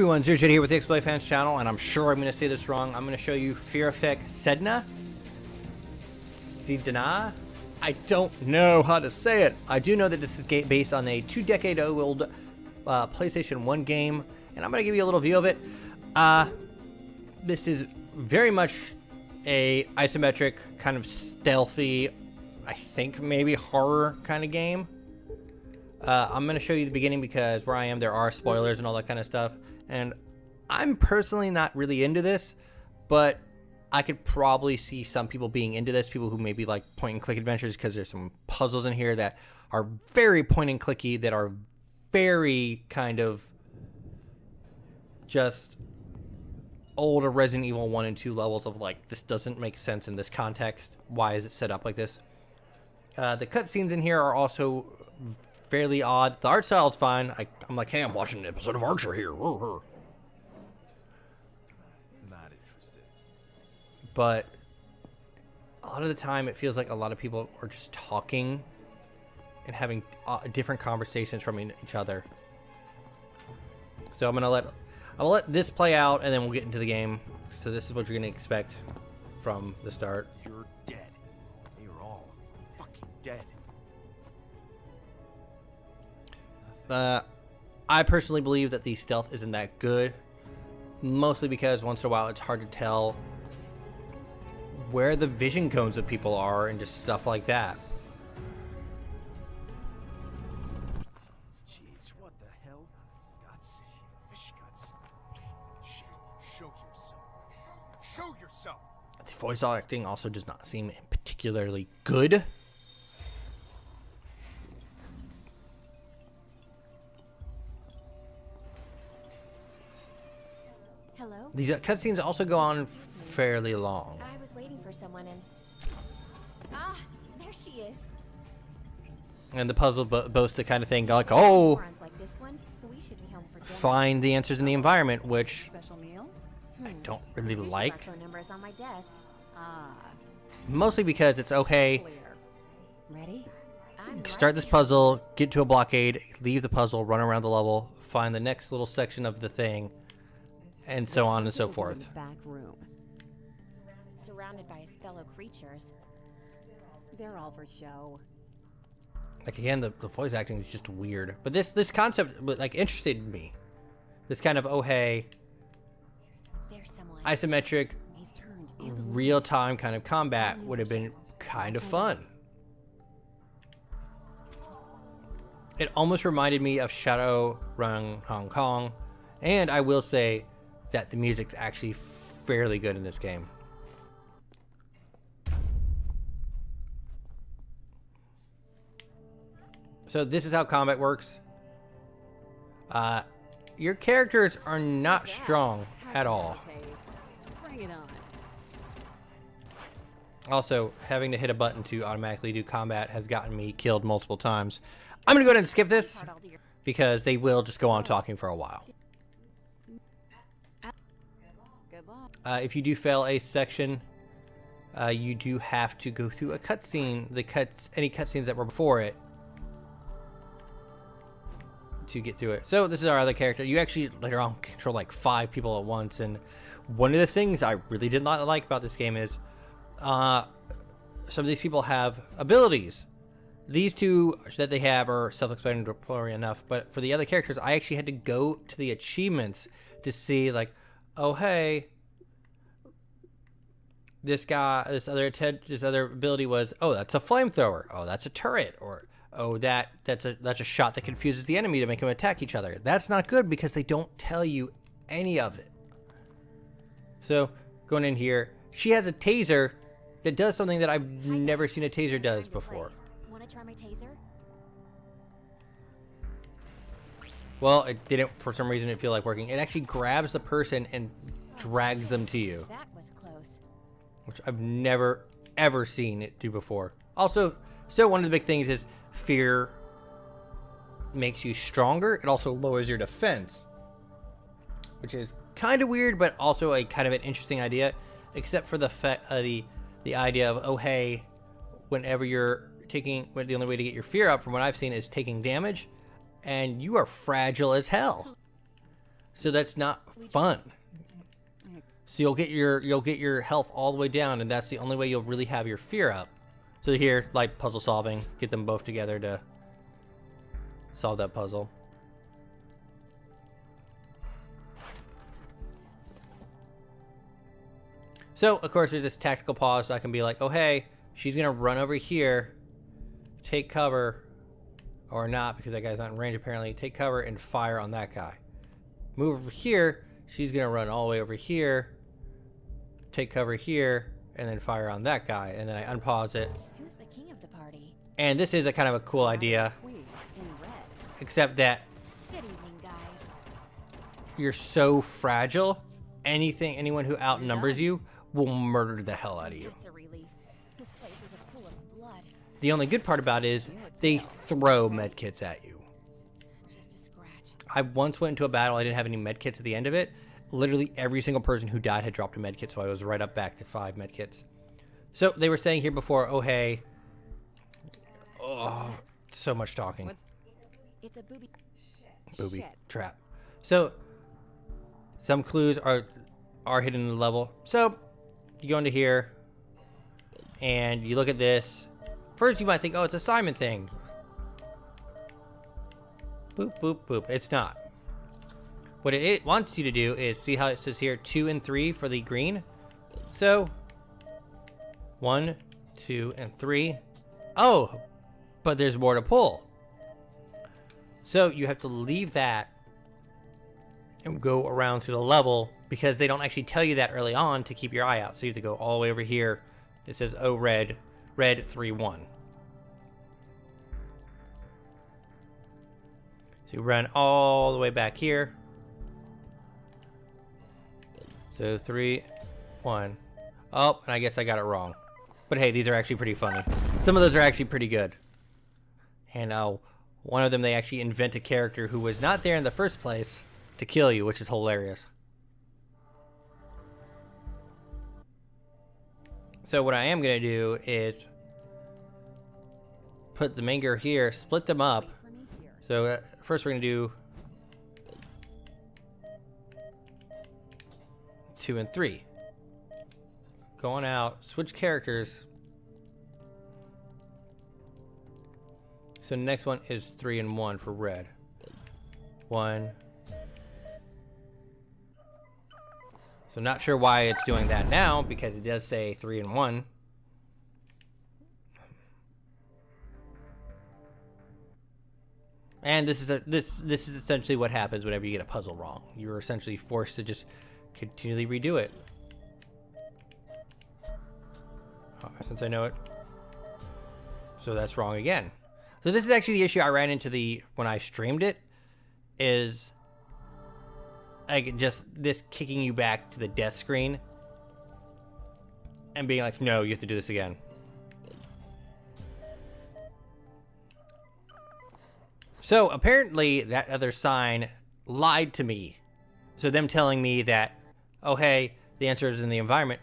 everyone, Zerjed here with the X-Play Fans channel, and I'm sure I'm going to say this wrong. I'm going to show you Fear Effect Sedna? Sedna? I don't know how to say it. I do know that this is based on a 2-decade-old PlayStation 1 game, and I'm going to give you a little view of it. This is very much a isometric, kind of stealthy, I think maybe horror kind of game. I'm going to show you the beginning because where I am there are spoilers and all that kind of stuff, and I'm personally not really into this, but I could probably see some people being into this, people who maybe like point and click adventures, because there's some puzzles in here that are very point and clicky, that are very kind of just older Resident Evil 1 and 2 levels of like, this doesn't make sense in this context. Why is it set up like this? The cutscenes in here are also fairly odd. The art style is fine. I'm like, hey, I'm watching an episode of Archer here. Not interested. But a lot of the time, it feels like a lot of people are just talking and having different conversations from each other. So I'm gonna let this play out, and then we'll get into the game. So this is what you're gonna expect from the start. You're dead. You're all fucking dead. I personally believe that the stealth isn't that good, mostly because once in a while it's hard to tell where the vision cones of people are and just stuff like that. Jeez, what the hell? Guts, fish guts. Shit, show yourself. Show yourself. The voice acting also does not seem particularly good. Hello? These cutscenes also go on fairly long. I was waiting for someone and... Ah, there she is. And the puzzle boasts the kind of thing like, oh, Morons like this one, we should be home for dinner. find the answers in the environment, which Special meal? I don't really Sushi like. bar phone number is on my desk. Ah, Mostly because it's okay. clear. Ready? Start this puzzle, get to a blockade, leave the puzzle, run around the level, find the next little section of the thing, and so on and so forth. Back room. Surrounded by his fellow creatures. They're all for show. Like again, the voice acting is just weird. But this concept like interested me. This kind of, oh hey, There's someone. isometric, He's turned real-time kind of combat would have been kind of fun. It almost reminded me of Shadowrun Hong Kong, and I will say that the music's actually fairly good in this game. So this is how combat works. Your characters are not strong at all. Bring it on. Also, having to hit a button to automatically do combat has gotten me killed multiple times. I'm gonna go ahead and skip this because they will just go on talking for a while. Good luck. If you do fail a section, you do have to go through a cutscene. Any cutscenes that were before it to get through it. So this is our other character. You actually later on control like 5 people at once, and one of the things I really did not like about this game is some of these people have abilities. These two that they have are self-explanatory enough, but for the other characters, I actually had to go to the achievements to see like, oh hey, this other ability was, oh, that's a flamethrower, oh, that's a turret, or oh, that's a shot that confuses the enemy to make them attack each other. That's not good because they don't tell you any of it. So going in here, she has a taser that does something that I've never seen a taser does before. Want to try my taser? Well, it didn't, for some reason, it feel like working. It actually grabs the person and drags them to you, That was close. which I've never, ever seen it do before. Also, so one of the big things is fear makes you stronger. It also lowers your defense, which is kind of weird, but also a kind of an interesting idea, except for the idea of, oh, hey, whenever you're the only way to get your fear up, from what I've seen, is taking damage, and you are fragile as hell. So that's not fun. So you'll get your health all the way down, and that's the only way you'll really have your fear up. So here, like puzzle solving, get them both together to solve that puzzle. So, of course, there's this tactical pause, so I can be like, oh, hey, she's going to run over here, take cover, or not, because that guy's not in range, apparently. Take cover and fire on that guy. Move over here, she's going to run all the way over here, take cover here, and then fire on that guy, and then I unpause it. Who's the king of the party? And this is a kind of a cool idea, Queen in red. except that Good evening, guys. you're so fragile, anyone who outnumbers you will murder the hell out of you. It's a relief. This place is a pool of blood. The only good part about it is they throw medkits at you. Just a scratch. I once went into a battle, I didn't have any medkits at the end of it. Literally every single person who died had dropped a medkit, so I was right up back to 5 medkits. So they were saying here before, oh hey. Oh, so much talking. It's a booby. Booby Shit. trap. So some clues are hidden in the level. So you go into here and you look at this. First you might think, oh, it's a Simon thing. Boop, boop, boop. It's not. What it wants you to do is, see how it says here 2 and 3 for the green. So 1, 2, and 3. Oh, but there's more to pull. So you have to leave that and go around to the level, because they don't actually tell you that early on to keep your eye out. So you have to go all the way over here. It says, oh, red 3, 1. So you run all the way back here. So 3, 1. Oh, and I guess I got it wrong. But hey, these are actually pretty funny. Some of those are actually pretty good. And one of them, they actually invent a character who was not there in the first place to kill you, which is hilarious. So what I am going to do is put the main gear here, split them up. So first we're going to do 2 and 3. Go on out, switch characters. So the next one is 3 and 1 for red. 1. So not sure why it's doing that now, because it does say 3 and 1. And this is essentially what happens whenever you get a puzzle wrong. You're essentially forced to just continually redo it. Oh, since I know it. So that's wrong again. So this is actually the issue I ran into when I streamed it, is like just this kicking you back to the death screen and being like, no, you have to do this again. So apparently that other sign lied to me. So them telling me that, oh hey, the answers in the environment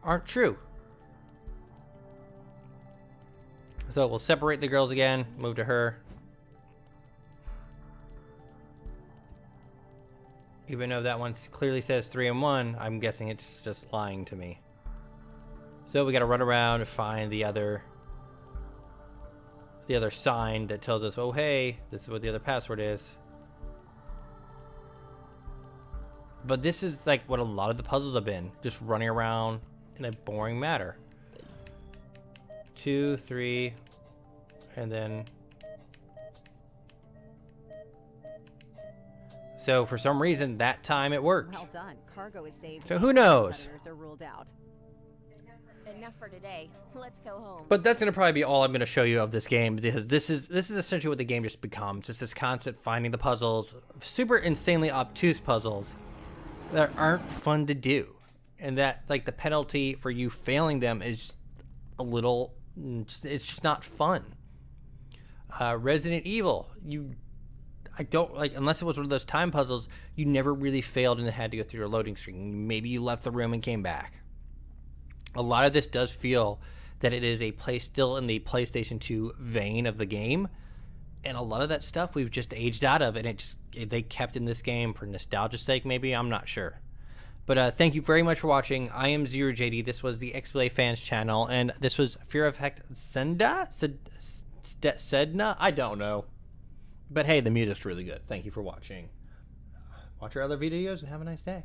aren't true. So we'll separate the girls again, move to her. Even though that one clearly says 3 and 1, I'm guessing it's just lying to me. So we gotta run around and find the other sign that tells us, oh hey, this is what the other password is. But this is like what a lot of the puzzles have been, just running around in a boring manner. 2, 3, and then. So for some reason that time it worked. Well done. Cargo is saved. So who knows? Predators are ruled out. Enough for today. Let's go home. But that's gonna probably be all I'm gonna show you of this game, because this is essentially what the game just becomes. Just this constant finding the puzzles, super insanely obtuse puzzles that aren't fun to do, and that like the penalty for you failing them is a little. It's just not fun. Resident Evil, I don't like, unless it was one of those time puzzles, you never really failed and had to go through your loading screen. Maybe you left the room and came back. A lot of this does feel that it is still in the PlayStation 2 vein of the game, And a lot of that stuff we've just aged out of, and they kept in this game for nostalgia's sake, maybe. I'm not sure. But thank you very much for watching. I am Zero JD. This was the XBLA Fans channel, and this was Fear Effect Sedna? Sedna? I don't know. But hey, the music's really good. Thank you for watching. Watch our other videos and have a nice day.